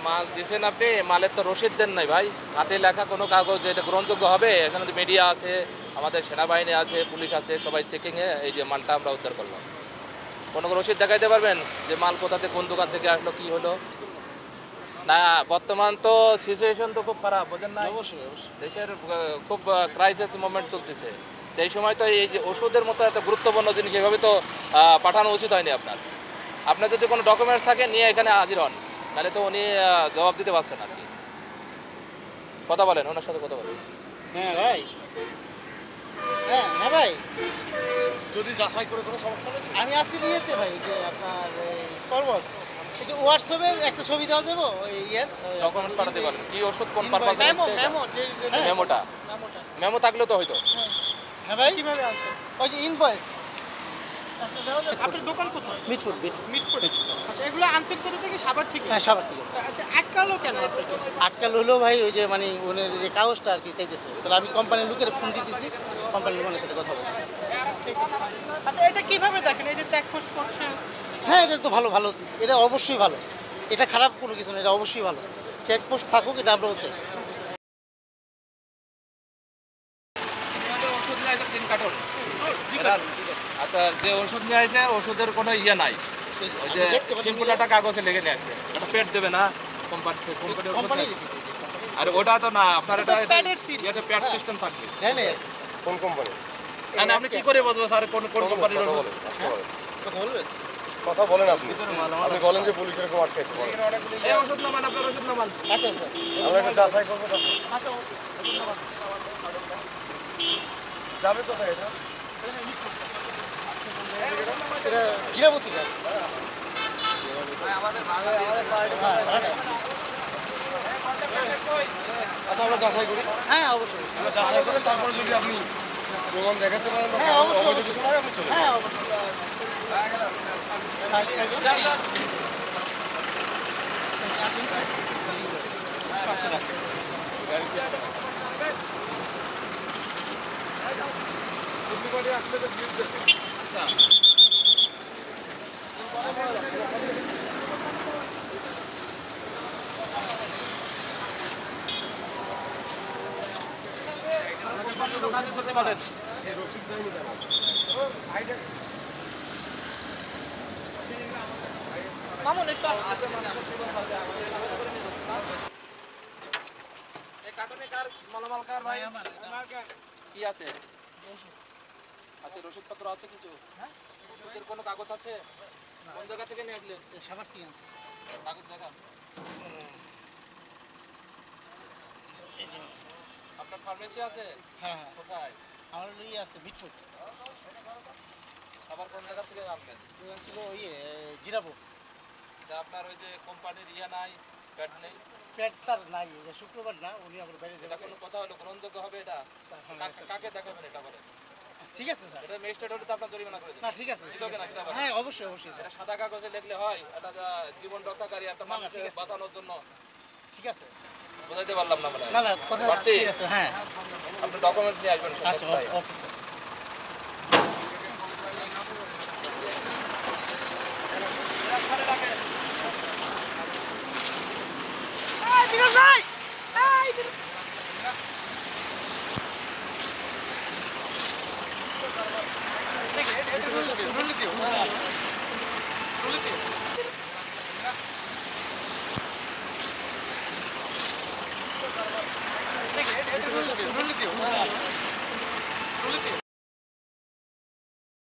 মাল দিছেন আপনি, মালের তো রসিদ দেন নাই ভাই। হাতে লেখা কোনো কাগজ যেটা গ্রহণযোগ্য হবে, এখানে তো মিডিয়া আছে, আমাদের সেনাবাহিনী আছে, পুলিশ আছে, সবাই চেকিংয়ে এই যে মালটা আমরা উদ্ধার করলাম। কোনো রসিদ দেখাইতে পারবেন যে মাল কোথাতে কোন দোকান থেকে আসলো, কি হলো? না, বর্তমান তো সিচুয়েশন তো খুব খারাপ, বোঝেন না? অবশ্যই দেশের খুব ক্রাইসিস মোমেন্ট চলতেছে। তো এই সময় তো এই যে ওষুধের মতো একটা গুরুত্বপূর্ণ জিনিস এভাবে তো পাঠানো উচিত হয়নি আপনার। আপনার যদি কোনো ডকুমেন্টস থাকে নিয়ে এখানে হাজির হন, নাহলে তো উনি জবাব দিতে পারছেন আর কি। কথা বলেন, ওনার সাথে কথা বলেন। হ্যাঁ ভাই, হ্যাঁ হ্যাঁ ভাই, যদি যাচাই করে কোনো সমস্যা নেই। আমি আসছি নিয়েতে ভাই যে আপনার এই পর্বত একটু হোয়াটসঅ্যাপে একটা ছবি দেওয়া দেবো ওই ইয়ের ডকুমেন্টস পাঠাতে পারেন, কি ওষুধ কোন পারপাসে মেমো নিচ্ছে মেমো মেমোটা। মেমো থাকলেও তো হয়তো। হ্যাঁ ভাই, কিভাবে আছে? ওই যে ইনভয়েস আপনার দোকান কোথায়? মিটফুড মিটফোর্ডে। আচ্ছা, এগুলো আনছেন কোথা থেকে? সাভার থেকে? হ্যাঁ সবার ঠিক আছে। আচ্ছা, আটকালো কেন আপনাকে? আটকাল হলো ভাই ওই যে মানে ওনের যে কাগজটা আর কি চাইতেছে, তাহলে আমি কোম্পানির লোকের ফোন দিতেছি, কোম্পানির লোকের সাথে কথা বলবো। ঠিক আছে। আচ্ছা, এটা কিভাবে দেখেন এই যে চেকপোস্ট করছে? হ্যাঁ এটা তো ভালো ভালো, এটা অবশ্যই ভালো, এটা খারাপ কোনো কিছু না, এটা অবশ্যই ভালো। চেকপোস্ট থাকুক, এটা আমরা হচ্ছে ওষুধ নিয়ে আসে 3 কার্টন। আচ্ছা, যে ওষুধ নিয়ে আসে ওষুধের কোনো ইয়ে নাই, ওই যে সিম্পল একটা কাগজে লেগে নিয়ে আসছে। এটা পেট দেবে না কোম্পানির কোম্পানি। আর ওটা তো না, আপনার এটা প্যাডের সিল। এটা প্যাড সিস্টেম থাকবে। হ্যাঁ না কোন কোম্পানি? মানে আপনি কি করে বলবো স্যার কোন কোন কোম্পানির কথা ওষুধ? বলেন, আসতে বলেন। কথা বলবেন? কথা বলেন আপনি। আপনি বলেন যে পুলিশ এরকম আটকাইছে বলেন। এই ওষুধ নামান, আপনার ওষুধ নামান। আচ্ছা আচ্ছা আমরা একটা যাচাই করবো তখন। আচ্ছা যাবে কোথায় এটা? এটা জিরাবতী গাছ। আচ্ছা আমরা যাচাই করি। হ্যাঁ অবশ্যই, আমরা যাচাই করে তারপরে যদি আপনি প্রমাণ দেখাতে পারেন বা হ্যাঁ অবশ্যই অবৈধ কিছু নয়, আপনি চলে যান। হ্যাঁ অবশ্যই। মামুন একটু এই কার্টনে কার মালামাল কার ভাই? কি আছে? আচ্ছা, ওষুধপত্র আছে কিছু? হ্যাঁ? ওষুধের কোনো কাগজ আছে? কোন জায়গা থেকে নিয়ে আসলেন? সাবার থেকে আনছি। কাগজ দেখান। আপনার ফার্মেসি আছে? হ্যাঁ হ্যাঁ, কোথায়? আমার ইয়ে আছে মিটফুড। আবার কোন জায়গা থেকে আনলেন? ছিল ইয়ে জিরাবো। তা আপনার ওই যে কোম্পানির ইয়ে নাই, প্যাড নেই? পেট স্যার নাই, এটা শুক্রবার না, উনি আবার বাইরে এটা যাবে। কোনো কথা হলো? গ্রহণযোগ্য হবে এটা? কাকে দেখাবেন এটা বলেন? ঠিক আছে স্যার। এটা ম্যাজিস্ট্রেট হলে তো আপনার জরিমানা করে দেবে। না ঠিক আছে, ঠিক আছে না, সেটা বলেন। হ্যাঁ অবশ্যই অবশ্যই স্যার। এটা সাদা কাগজে লিখলে হয়? এটা জীবন রক্ষাকারী একটা না, না, মানুষকে ঠিক আছে। বাঁচানোর জন্য। ঠিক আছে। বুঝাইতে পারলাম না মানে। না না কথা পারছি? ঠিক আছে, হ্যাঁ আপনি ডকুমেন্টস নিয়ে আসবেন সব আচ্ছা দশটায়। Okay sir. বিরোজ ভাই, এই বিরোজ। দেখি, এটা রুল দিও।